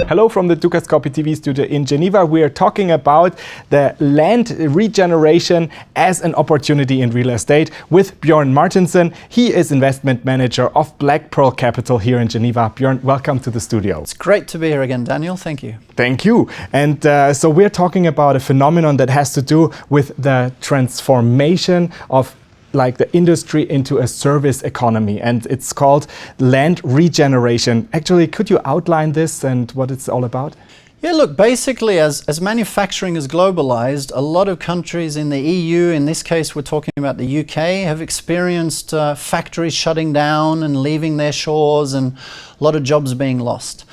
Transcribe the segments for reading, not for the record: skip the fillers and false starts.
Hello from the Dukascopy TV studio in Geneva. We are talking about the land regeneration as an opportunity in real estate with Bjorn Martenson. He is investment manager of Black Pearl Capital here in Geneva. Bjorn, welcome to the studio. It's great to be here again, Daniel. Thank you. Thank you. And so we're talking about a phenomenon that has to do with the transformation of the industry into a service economy, and it's called land regeneration. Actually, could you outline this and what it's all about? Yeah, look, basically as manufacturing is globalized, a lot of countries in the EU, in this case we're talking about the UK, have experienced factories shutting down and leaving their shores and a lot of jobs being lost.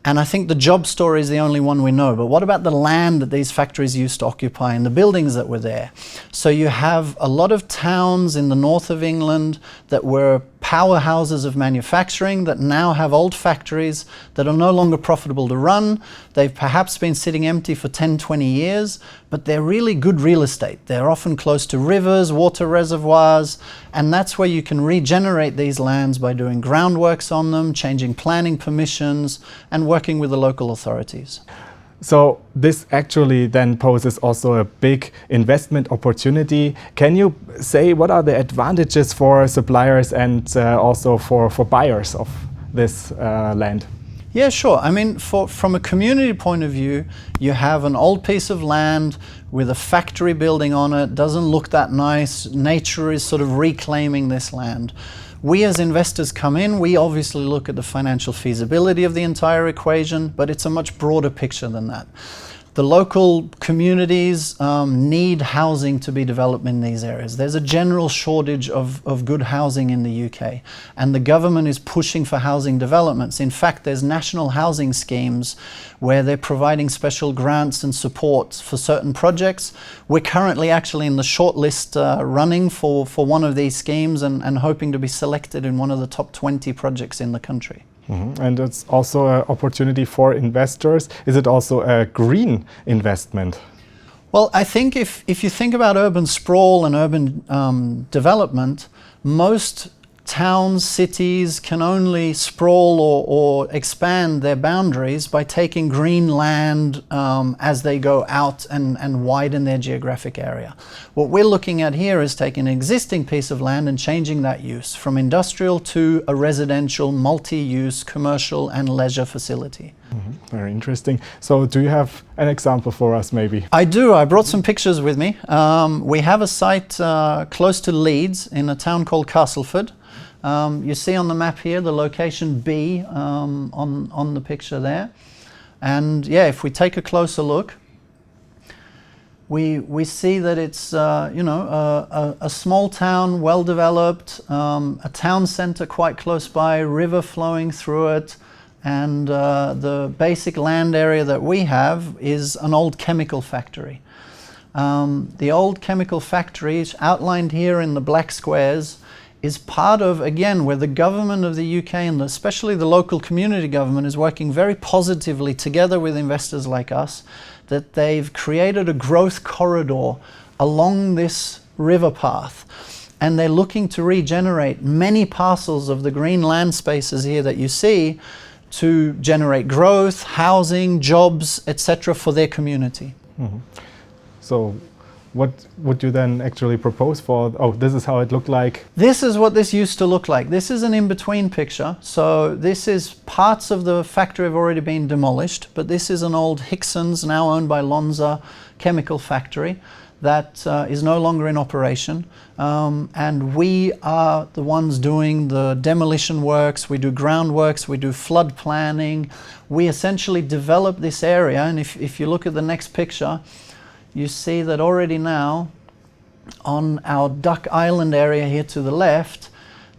And I think the job story is the only one we know. But what about the land that these factories used to occupy and the buildings that were there? So you have a lot of towns in the north of England that were powerhouses of manufacturing that now have old factories that are no longer profitable to run. They've perhaps been sitting empty for 10, 20 years, but they're really good real estate. They're often close to rivers, water reservoirs, and that's where you can regenerate these lands by doing groundworks on them, changing planning permissions, and working with the local authorities. So this actually then poses also a big investment opportunity. Can you say what are the advantages for suppliers and also for buyers of this land? Yeah, sure. I mean, from a community point of view, you have an old piece of land with a factory building on it, doesn't look that nice. Nature is sort of reclaiming this land. We as investors come in, we obviously look at the financial feasibility of the entire equation, but it's a much broader picture than that. The local communities need housing to be developed in these areas. There's a general shortage of good housing in the UK, and the government is pushing for housing developments. In fact, there's national housing schemes where they're providing special grants and support for certain projects. We're currently actually in the shortlist running for one of these schemes and hoping to be selected in one of the top 20 projects in the country. Mm-hmm. And it's also an opportunity for investors. Is it also a green investment? Well, I think if you think about urban sprawl and urban development, most towns, cities can only sprawl or expand their boundaries by taking green land as they go out and widen their geographic area. What we're looking at here is taking an existing piece of land and changing that use from industrial to a residential, multi-use, commercial and leisure facility. Mm-hmm. Very interesting. So do you have an example for us maybe? I do. I brought some pictures with me. We have a site close to Leeds in a town called Castleford. You see on the map here the location B on the picture there, and yeah, if we take a closer look, we see that it's a small town, well developed, a town centre quite close by, river flowing through it, and the basic land area that we have is an old chemical factory. The old chemical factory outlined here in the black squares is part of, again, where the government of the UK and especially the local community government is working very positively together with investors like us, that they've created a growth corridor along this river path. And they're looking to regenerate many parcels of the green land spaces here that you see to generate growth, housing, jobs, etc. for their community. Mm-hmm. So what would you then actually propose for? Oh, this is how it looked like. This is what this used to look like. This is an in-between picture. So this is parts of the factory have already been demolished, but this is an old Hickson's, now owned by Lonza, chemical factory that is no longer in operation. And we are the ones doing the demolition works, we do groundworks, we do flood planning. We essentially develop this area, and if you look at the next picture, you see that already now on our Duck Island area here to the left,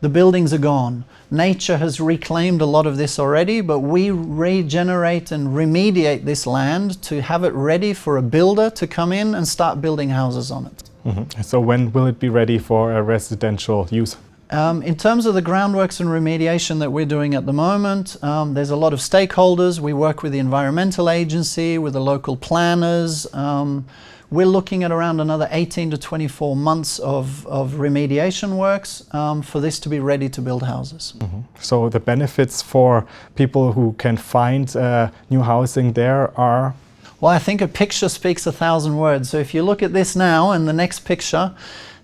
the buildings are gone. Nature has reclaimed a lot of this already, but we regenerate and remediate this land to have it ready for a builder to come in and start building houses on it. Mm-hmm. So when will it be ready for a residential use? In terms of the groundworks and remediation that we're doing at the moment, there's a lot of stakeholders. We work with the environmental agency, with the local planners. we're looking at around another 18 to 24 months of remediation works for this to be ready to build houses. So the benefits for people who can find new housing there are? Well, I think a picture speaks 1,000 words. So if you look at this now and the next picture,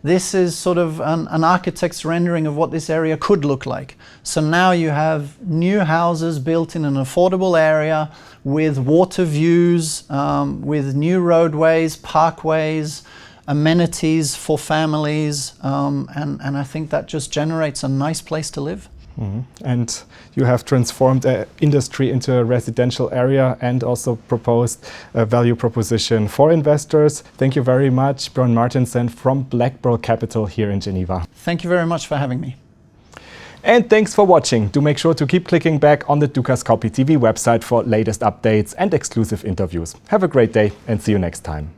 this is sort of an architect's rendering of what this area could look like. So now you have new houses built in an affordable area with water views, with new roadways, parkways, amenities for families, and I think that just generates a nice place to live. And you have transformed industry into a residential area and also proposed a value proposition for investors. Thank you very much, Bjorn Martenson from Black Pearl Capital here in Geneva. Thank you very much for having me. And thanks for watching. Do make sure to keep clicking back on the Dukascopy TV website for latest updates and exclusive interviews. Have a great day and see you next time.